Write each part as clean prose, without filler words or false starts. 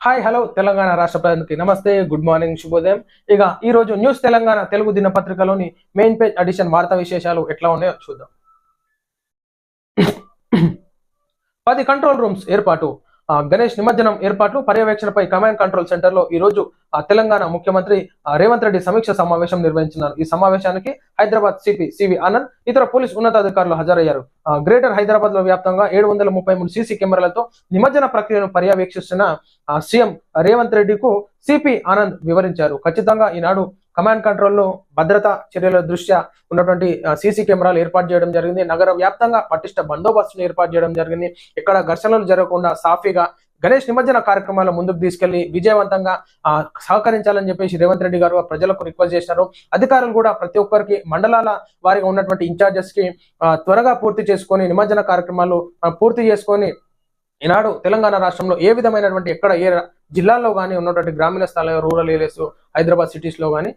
Hi hello Telangana రాష్ట్ర ప్రజలకి నమస్తే, గుడ్ మార్నింగ్, శుభోదయం. ఇక ఈ రోజు న్యూస్ తెలంగాణ తెలుగు దినపత్రికలోని మెయిన్ పేజ్ ఎడిషన్ వార్తా విశేషాలు ఎట్లా ఉన్నాయో చూద్దాం. 10 కంట్రోల్ రూమ్స్ ఏర్పాటు. గణేష్ నిమజ్జనం ఏర్పాట్లు పర్యవేక్షణపై కమాండ్ కంట్రోల్ సెంటర్ లో ఈ రోజు తెలంగాణ ముఖ్యమంత్రి రేవంత్ రెడ్డి సమీక్ష సమావేశం నిర్వహించినారు. ఈ సమావేశానికి హైదరాబాద్ సిపి సివి ఆనంద్, ఇతర పోలీస్ ఉన్నతాధికారులు హాజరయ్యారు. గ్రేటర్ హైదరాబాద్ లో వ్యాప్తంగా 733 సీసీ కెమెరాలతో నిమజ్జన ప్రక్రియను పర్యవేక్షిస్తున్న సీఎం రేవంత్ రెడ్డికు సిపి ఆనంద్ వివరించారు. ఖచ్చితంగా ఈనాడు కమాండ్ కంట్రోల్ లో భద్రతా చర్యల దృష్ట్యా ఉన్నటువంటి సీసీ కెమెరాలు ఏర్పాటు చేయడం జరిగింది. నగర వ్యాప్తంగా పటిష్ట బందోబస్తును ఏర్పాటు చేయడం జరిగింది. ఎక్కడ ఘర్షణలు జరగకుండా సాఫీగా గణేష్ నిమజ్జన కార్యక్రమాలు ముందుకు తీసుకెళ్లి విజయవంతంగా సహకరించాలని చెప్పేసి రేవంత్ రెడ్డి గారు ప్రజలకు రిక్వెస్ట్ చేశారు. అధికారులు కూడా ప్రతి ఒక్కరికి మండలాల వారిగా ఉన్నటువంటి ఇన్ఛార్జెస్ కి త్వరగా పూర్తి చేసుకొని నిమజ్జన కార్యక్రమాలు పూర్తి చేసుకొని ఈనాడు తెలంగాణ రాష్ట్రంలో ఏ విధమైనటువంటి ఎక్కడ ఏ జిల్లాల్లో కానీ ఉన్నటువంటి గ్రామీణ స్థాయిలో రూరల్ ఏరియాస్ హైదరాబాద్ సిటీస్ లో కానీ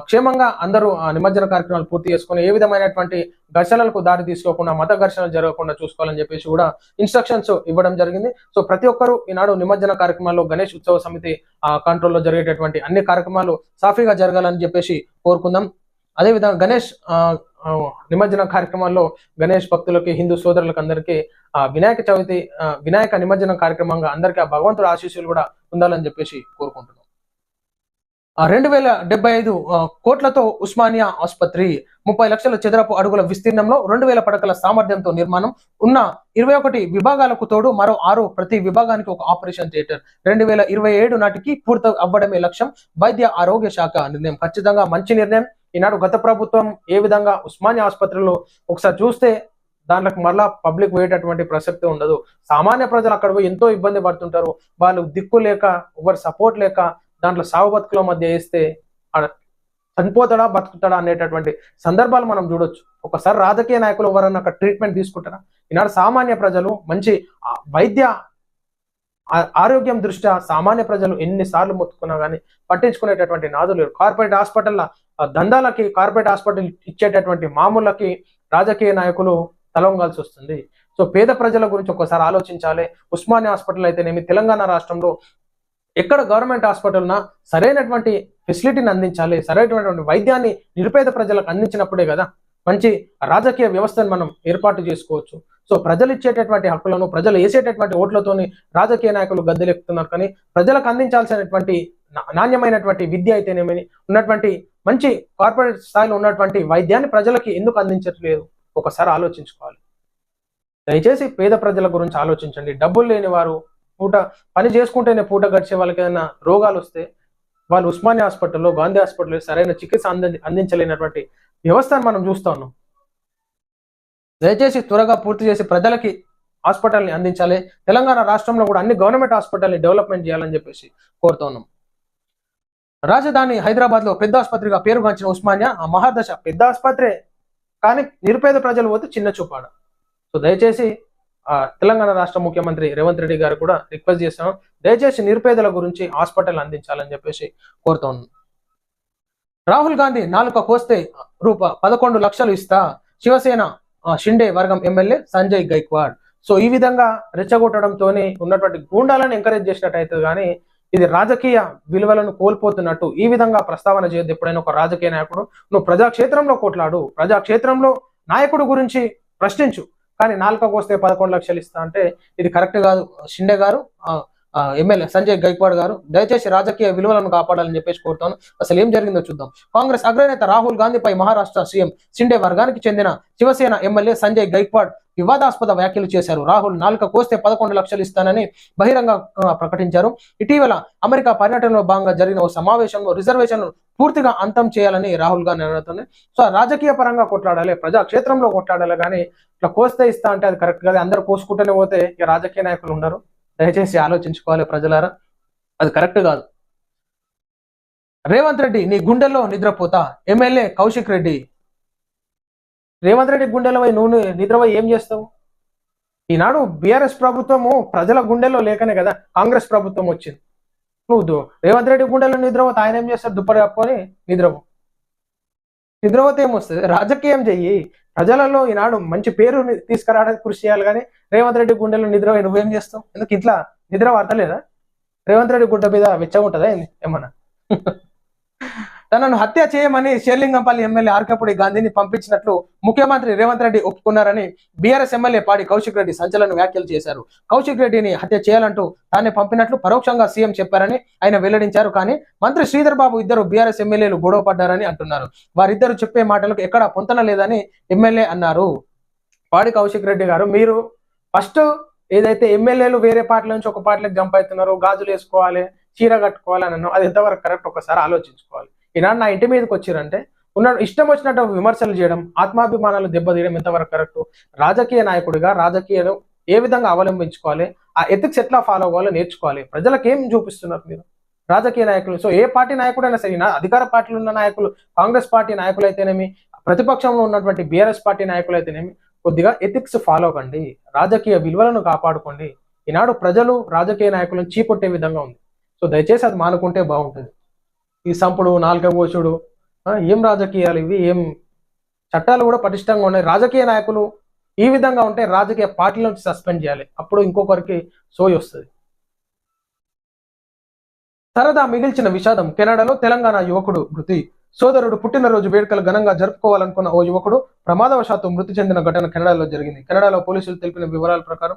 క్షేమంగా అందరూ నిమజ్జన కార్యక్రమాలు పూర్తి చేసుకుని ఏ విధమైనటువంటి ఘర్షణలకు దారి తీసుకోకుండా మత ఘర్షణలు జరగకుండా చూసుకోవాలని చెప్పేసి కూడా ఇన్స్ట్రక్షన్స్ ఇవ్వడం జరిగింది. సో ప్రతి ఒక్కరూ ఈనాడు నిమజ్జన కార్యక్రమాల్లో గణేష్ ఉత్సవ సమితి కంట్రోల్లో జరిగేటటువంటి అన్ని కార్యక్రమాలు సాఫీగా జరగాలని చెప్పేసి కోరుకుందాం. అదేవిధంగా గణేష్ నిమజ్జన కార్యక్రమాల్లో గణేష్ భక్తులకి హిందూ సోదరులకు అందరికీ వినాయక చవితి వినాయక నిమజ్జన కార్యక్రమంగా అందరికీ ఆ భగవంతుడు ఆశీస్సులు కూడా ఉండాలని చెప్పేసి కోరుకుంటున్నాం. 2075 కోట్లతో ఉస్మానియా ఆసుపత్రి 30 లక్షల చదరపు అడుగుల విస్తీర్ణంలో 2000 పడకల సామర్థ్యంతో నిర్మాణం ఉన్న 21 విభాగాలకు తోడు మరో 6 ప్రతి విభాగానికి ఒక ఆపరేషన్ థియేటర్ 2027 నాటికి పూర్తి అవ్వడమే లక్ష్యం వైద్య ఆరోగ్య శాఖ నిర్ణయం. ఖచ్చితంగా మంచి నిర్ణయం. ఈనాడు గత ప్రభుత్వం ఏ విధంగా ఉస్మానియా ఆసుపత్రిలో ఒకసారి చూస్తే దాంట్లోకి మరలా పబ్లిక్ పోయేటటువంటి ప్రసక్తి ఉండదు. సామాన్య ప్రజలు అక్కడ పోయి ఎంతో ఇబ్బంది పడుతుంటారు. వాళ్ళు దిక్కు లేక ఎవరు సపోర్ట్ లేక దాంట్లో సాగు బతుకుల మధ్య వేస్తే చనిపోతాడా బతుకుతాడా అనేటటువంటి సందర్భాలు మనం చూడొచ్చు. ఒకసారి రాజకీయ నాయకులు ఎవరన్నా అక్కడ ట్రీట్మెంట్ తీసుకుంటారా? ఈనాడు సామాన్య ప్రజలు మంచి వైద్య ఆరోగ్యం దృష్ట్యా సామాన్య ప్రజలు ఎన్నిసార్లు మొత్తుకున్నా కానీ పట్టించుకునేటటువంటి నాదులు లేరు. కార్పొరేట్ హాస్పిటల్ల దందాలకి కార్పొరేట్ హాస్పిటల్ ఇచ్చేటటువంటి మామూలకి రాజకీయ నాయకులు తలవంగాల్సి వస్తుంది. సో పేద ప్రజల గురించి ఒకసారి ఆలోచించాలి. ఉస్మానియా హాస్పిటల్ అయితేనేమి తెలంగాణ రాష్ట్రంలో ఎక్కడ గవర్నమెంట్ హాస్పిటల్నా సరైనటువంటి ఫెసిలిటీని అందించాలి. సరైనటువంటి వైద్యాన్ని నిరుపేద ప్రజలకు అందించినప్పుడే కదా మంచి రాజకీయ వ్యవస్థను మనం ఏర్పాటు చేసుకోవచ్చు. సో ప్రజలు ఇచ్చేటటువంటి హక్కులను ప్రజలు వేసేటటువంటి ఓట్లతోని రాజకీయ నాయకులు గద్దెలెక్కుతున్నారు. కానీ ప్రజలకు అందించాల్సినటువంటి నాణ్యమైనటువంటి విద్య అయితేనేమని ఉన్నటువంటి మంచి కార్పొరేట్ స్థాయిలో ఉన్నటువంటి వైద్యాన్ని ప్రజలకి ఎందుకు అందించట్లేదు ఒకసారి ఆలోచించుకోవాలి. దయచేసి పేద ప్రజల గురించి ఆలోచించండి. డబ్బులు లేని వారు పూట పని చేసుకుంటేనే పూట గడిచే వాళ్ళకి ఏదైనా రోగాలు వస్తే వాళ్ళు ఉస్మానియా హాస్పిటల్లో గాంధీ హాస్పిటల్లో సరైన చికిత్స అందించలేనటువంటి వ్యవస్థను మనం చూస్తా ఉన్నాం. దయచేసి త్వరగా పూర్తి చేసి ప్రజలకి హాస్పిటల్ని అందించాలి. తెలంగాణ రాష్ట్రంలో కూడా అన్ని గవర్నమెంట్ హాస్పిటల్ని డెవలప్మెంట్ చేయాలని చెప్పేసి కోరుతా ఉన్నాం. రాజధాని హైదరాబాద్ లో పెద్ద ఆసుపత్రిగా పేరుగాంచిన ఉస్మానియా మహాదశ పెద్ద ఆసుపత్రే, కానీ నిరుపేద ప్రజలు పోతే చిన్న చూపాడ. సో దయచేసి తెలంగాణ రాష్ట్ర ముఖ్యమంత్రి రేవంత్ రెడ్డి గారు కూడా రిక్వెస్ట్ చేస్తాం, దయచేసి నిరుపేదల గురించి హాస్పిటల్ అందించాలని చెప్పేసి కోరుతా ఉన్నాం. రాహుల్ గాంధీ నాలుక కోస్తే ₹11 లక్షలు ఇస్తా శివసేన షిండే వర్గం ఎమ్మెల్యే సంజయ్ గైక్వాడ్. సో ఈ విధంగా రెచ్చగొట్టడంతో ఉన్నటువంటి గూండాలను ఎంకరేజ్ చేసినట్టు అవుతుంది. కానీ ఇది రాజకీయ విలువలను కోల్పోతున్నట్టు ఈ విధంగా ప్రస్తావన చేయద్దు. ఎప్పుడైనా ఒక రాజకీయ నాయకుడు నువ్వు ప్రజాక్షేత్రంలో కొట్లాడు, ప్రజాక్షేత్రంలో నాయకుడు గురించి ప్రశ్నించు, కానీ నాలుక కోస్తే 11 లక్షలు ఇస్తా అంటే ఇది కరెక్ట్ కాదు. షిండే గారు ఎమ్మెల్యే సంజయ్ గైక్వాడ్ గారు దయచేసి రాజకీయ విలువలను కాపాడాలని చెప్పేసి కోరుతాను. అసలు ఏం జరిగిందో చూద్దాం. కాంగ్రెస్ అగ్రనేత రాహుల్ గాంధీపై మహారాష్ట్ర సీఎం షిండే వర్గానికి చెందిన శివసేన ఎమ్మెల్యే సంజయ్ గైక్వాడ్ వివాదాస్పద వ్యాఖ్యలు చేశారు. రాహుల్ నాలుక కోస్తే 11 లక్షలు ఇస్తానని బహిరంగ ప్రకటించారు. ఇటీవల అమెరికా పర్యటనలో భాగంగా జరిగిన ఓ సమావేశంలో రిజర్వేషన్లు పూర్తిగా అంతం చేయాలని రాహుల్ గాంధీ అడుగుతుంది. సో రాజకీయ పరంగా కొట్లాడాలి, ప్రజాక్షేత్రంలో కొట్లాడాలి, కానీ ఇట్లా కోస్తే ఇస్తా అంటే అది కరెక్ట్ కాదు. అందరూ కోసుకుంటూనే పోతే ఇక రాజకీయ నాయకులు ఉండరు. దయచేసి ఆలోచించుకోవాలి ప్రజలారా, అది కరెక్ట్ కాదు. రేవంత్ రెడ్డి నీ గుండెల్లో నిద్రపోతా ఎమ్మెల్యే కౌశిక్ రెడ్డి. రేవంత్ రెడ్డి గుండెలో పోయి నువ్వు నిద్రపోయి ఏం చేస్తావు? ఈనాడు బీఆర్ఎస్ ప్రభుత్వము ప్రజల గుండెల్లో లేకనే కదా కాంగ్రెస్ ప్రభుత్వం వచ్చింది. నువ్వు రేవంత్ రెడ్డి గుండెల్లో నిద్రపోతే ఆయన ఏం చేస్తాడు? దుప్పటి కప్పుకొని నిద్రపోతే ఏమొస్తుంది? రాజకీయం చెయ్యి. ప్రజలలో ఈనాడు మంచి పేరు తీసుకురావడానికి కృషి చేయాలి. కానీ రేవంత్ రెడ్డి గుండెల్లో నిద్రపోయి నువ్వేం చేస్తావు? ఎందుకు ఇట్లా నిద్ర పడతలేదా? రేవంత్ రెడ్డి గుడ్డ మీద వెచ్చగా ఉంటుందా ఏంది ఏమన్నా? తనను హత్య చేయమని షేర్లింగంపల్లి ఎమ్మెల్యే ఆర్కపూడి గాంధీని పంపించినట్లు ముఖ్యమంత్రి రేవంత్ రెడ్డి ఒప్పుకున్నారని బీఆర్ఎస్ ఎమ్మెల్యే పాడి కౌశిక్ రెడ్డి సంచలన వ్యాఖ్యలు చేశారు. కౌశిక్ రెడ్డిని హత్య చేయాలంటూ తానే పంపినట్లు పరోక్షంగా సీఎం చెప్పారని ఆయన వెల్లడించారు. కానీ మంత్రి శ్రీధర్ బాబు ఇద్దరు బీఆర్ఎస్ ఎమ్మెల్యేలు గొడవ పడ్డారని అంటున్నారు. వారిద్దరు చెప్పే మాటలకు ఎక్కడా పొంతన లేదని ఎమ్మెల్యే అన్నారు. పాడి కౌశిక్ రెడ్డి గారు, మీరు ఫస్ట్ ఏదైతే ఎమ్మెల్యేలు వేరే పార్టీల నుంచి ఒక పార్టీలకు జంప్ అవుతున్నారు, గాజులు వేసుకోవాలి, చీర కట్టుకోవాలి అని అన్నావు, అది ఎంతవరకు కరెక్ట్ ఒకసారి ఆలోచించుకోవాలి. ఈనాడు నా ఇంటి మీదకి వచ్చారంటే ఉన్న ఇష్టం వచ్చినట్టు విమర్శలు చేయడం, ఆత్మాభిమానాలు దెబ్బతీయడం ఎంతవరకు కరెక్ట్? రాజకీయ నాయకుడిగా రాజకీయాలు ఏ విధంగా అవలంబించుకోవాలి, ఆ ఎథిక్స్ ఎట్లా ఫాలో అవ్వాలో నేర్చుకోవాలి. ప్రజలకు ఏం చూపిస్తున్నారు మీరు రాజకీయ నాయకులు? సో ఏ పార్టీ నాయకుడైనా సరే, అధికార పార్టీలో ఉన్న నాయకులు, కాంగ్రెస్ పార్టీ నాయకులు అయితేనేమి, ప్రతిపక్షంలో ఉన్నటువంటి బీఆర్ఎస్ పార్టీ నాయకులు అయితేనేమి, కొద్దిగా ఎథిక్స్ ఫాలో కండి, రాజకీయ విలువలను కాపాడుకోండి. ఈనాడు ప్రజలు రాజకీయ నాయకులను చీకొట్టే విధంగా ఉంది. సో దయచేసి అది మానుకుంటే బాగుంటుంది. ఈ సంపుడు, నాలుక కోసుడు, ఏం రాజకీయాలు ఇవి? ఏం చట్టాలు కూడా పటిష్టంగా ఉన్నాయి. రాజకీయ నాయకులు ఈ విధంగా ఉంటే రాజకీయ పార్టీల నుంచి సస్పెండ్ చేయాలి, అప్పుడు ఇంకొకరికి సోయి వస్తుంది. సరదా మిగిల్చిన విషాదం. కెనడాలో తెలంగాణ యువకుడు మృతి. సోదరుడు పుట్టినరోజు వేడుకలు ఘనంగా జరుపుకోవాలనుకున్న ఓ యువకుడు ప్రమాదవశాత్తు మృతి చెందిన ఘటన కెనడాలో జరిగింది. కెనడాలో పోలీసులు తెలిపిన వివరాల ప్రకారం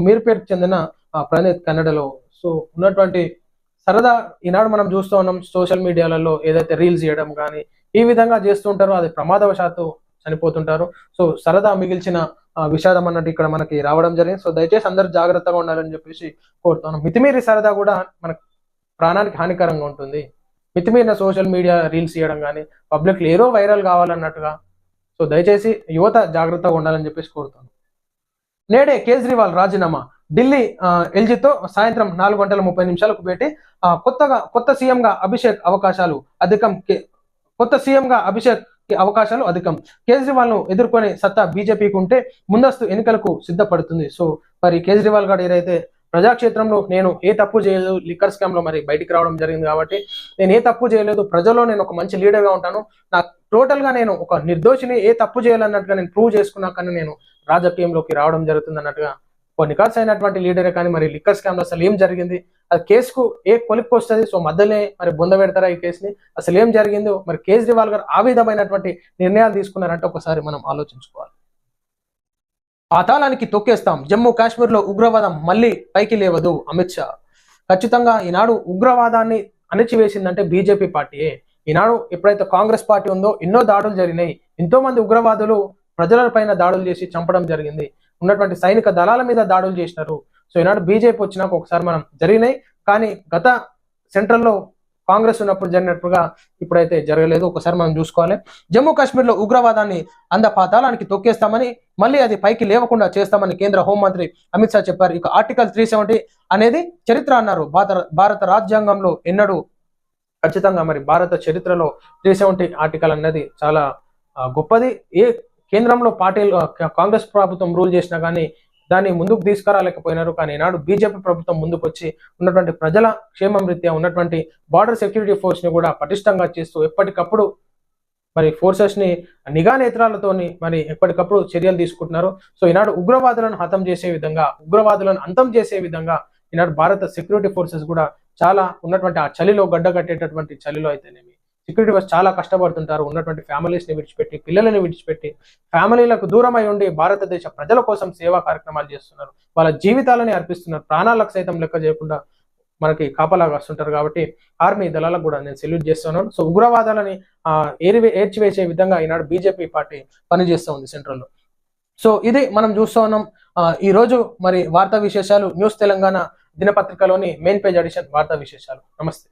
మీర్పేట్కు చెందిన ప్రణీత్ కెనడాలో ఉన్నటువంటి సరదా. ఈనాడు మనం చూస్తూ ఉన్నాం సోషల్ మీడియాలలో ఏదైతే రీల్స్ చేయడం కానీ ఈ విధంగా చేస్తుంటారో అది ప్రమాదవశాత్తు చనిపోతుంటారు. సో సరదా మిగిల్చిన విషాదం అన్నట్టు ఇక్కడ మనకి రావడం జరిగింది. సో దయచేసి అందరూ జాగ్రత్తగా ఉండాలని చెప్పేసి కోరుతున్నాం. మితిమీరి సరదా కూడా మనకు ప్రాణానికి హానికరంగా ఉంటుంది. మితిమీరిన సోషల్ మీడియా రీల్స్ చేయడం కానీ పబ్లిక్లో ఏదో వైరల్ కావాలన్నట్టుగా. సో దయచేసి యువత జాగ్రత్తగా ఉండాలని చెప్పేసి కోరుతున్నాను. నేడే కేజ్రీవాల్ రాజీనామా. ఢిల్లీ ఎల్జీతో సాయంత్రం 4:30 భేటీ. కొత్త సీఎంగా అభిషేక్ అవకాశాలు అధికం. అవకాశాలు అధికం. కేజ్రీవాల్ ను ఎదుర్కొనే సత్తా బీజేపీకి ఉంటే ముందస్తు ఎన్నికలకు సిద్ధపడుతుంది. సో మరి కేజ్రీవాల్ గారు ఏదైతే ప్రజాక్షేత్రంలో నేను ఏ తప్పు చేయలేదు, లిక్కర్ స్కామ్ లో మరి బయటికి రావడం జరిగింది కాబట్టి నేను ఏ తప్పు చేయలేదు, ప్రజల్లో నేను ఒక మంచి లీడర్గా ఉంటాను, నాకు టోటల్ గా నేను ఒక నిర్దోషిని, ఏ తప్పు చేయాలన్నట్టుగా నేను ప్రూవ్ చేసుకున్నాకనే నేను రాజకీయంలోకి రావడం జరుగుతుంది అన్నట్టుగా నికాల్స్ అయినటువంటి లీడరే. కానీ మరి లిక్కర్ స్కామ్ లో అసలు ఏం జరిగింది, అది కేసుకు ఏ కొలిక్కి వస్తుంది? సో మధ్యలో మరి బొంద పెడతారా ఈ కేసుని? అసలు ఏం జరిగిందో మరి కేజ్రీవాల్ గారు ఆ విధమైనటువంటి నిర్ణయాలు తీసుకున్నారంటే ఒకసారి మనం ఆలోచించుకోవాలి. పాతాళానికి తొక్కేస్తాం. జమ్మూ కాశ్మీర్ లో ఉగ్రవాదం మళ్ళీ పైకి లేవదు. అమిత్ షా. ఖచ్చితంగా ఈనాడు ఉగ్రవాదాన్ని అణిచివేసిందంటే బీజేపీ పార్టీయే. ఈనాడు ఎప్పుడైతే కాంగ్రెస్ పార్టీ ఉందో ఎన్నో దాడులు జరిగినాయి, ఎంతో మంది ఉగ్రవాదులు ప్రజలపైన దాడులు చేసి చంపడం జరిగింది, ఉన్నటువంటి సైనిక దళాల మీద దాడులు చేసినారు. సో ఈనాడు బీజేపీ వచ్చినాక ఒకసారి మనం జరిగినాయి, కానీ గత సెంట్రల్లో కాంగ్రెస్ ఉన్నప్పుడు జరిగినట్టుగా ఇప్పుడైతే జరగలేదు. ఒకసారి మనం చూసుకోవాలి. జమ్మూ కాశ్మీర్ లో ఉగ్రవాదాన్ని పాతాళానికి తొక్కేస్తామని, మళ్ళీ అది పైకి లేవకుండా చేస్తామని కేంద్ర హోంమంత్రి అమిత్ షా చెప్పారు. ఇక ఆర్టికల్ 370 అనేది చరిత్ర అన్నారు. భారత రాజ్యాంగంలో ఎన్నడూ ఖచ్చితంగా మరి భారత చరిత్రలో 370 ఆర్టికల్ అన్నది చాలా గొప్పది. ఏ కేంద్రంలో కాంగ్రెస్ ప్రభుత్వం రూల్ చేసినా కానీ దాన్ని ముందుకు తీసుకురాలేకపోయినారు. కానీ ఈనాడు బీజేపీ ప్రభుత్వం ముందుకు వచ్చి ఉన్నటువంటి ప్రజల క్షేమం రీత్యా ఉన్నటువంటి బార్డర్ సెక్యూరిటీ ఫోర్స్ ని కూడా పటిష్టంగా చేస్తూ ఎప్పటికప్పుడు మరి ఫోర్సెస్ ని నిఘా నేత్రాలతోని మరి ఎప్పటికప్పుడు చర్యలు తీసుకుంటున్నారు. సో ఈనాడు ఉగ్రవాదులను అంతం చేసే విధంగా ఈనాడు భారత సెక్యూరిటీ ఫోర్సెస్ కూడా చాలా ఉన్నటువంటి ఆ చలిలో గడ్డ కట్టేటటువంటి చలిలో అయితేనేమి సెక్యూరిటీ ఫోర్స్ చాలా కష్టపడుతుంటారు. ఉన్నటువంటి ఫ్యామిలీస్ ని విడిచిపెట్టి, పిల్లలని విడిచిపెట్టి, ఫ్యామిలీలకు దూరమై ఉండి భారతదేశ ప్రజల కోసం సేవా కార్యక్రమాలు చేస్తున్నారు. వాళ్ళ జీవితాలని అర్పిస్తున్నారు. ప్రాణాలకు సైతం లెక్క చేయకుండా మనకి కాపలాగా వస్తుంటారు. కాబట్టి ఆర్మీ దళాలకు కూడా నేను సెల్యూట్ చేస్తున్నాను. సో ఉగ్రవాదాలని ఏర్చివేసే విధంగా ఈనాడు బీజేపీ పార్టీ పనిచేస్తూ ఉంది సెంట్రల్లో. సో ఇది మనం చూస్తూ ఉన్నాం. ఈ రోజు మరి వార్తా విశేషాలు న్యూస్ తెలంగాణ దినపత్రికలోని మెయిన్ పేజ్ ఎడిషన్ వార్తా విశేషాలు. నమస్తే.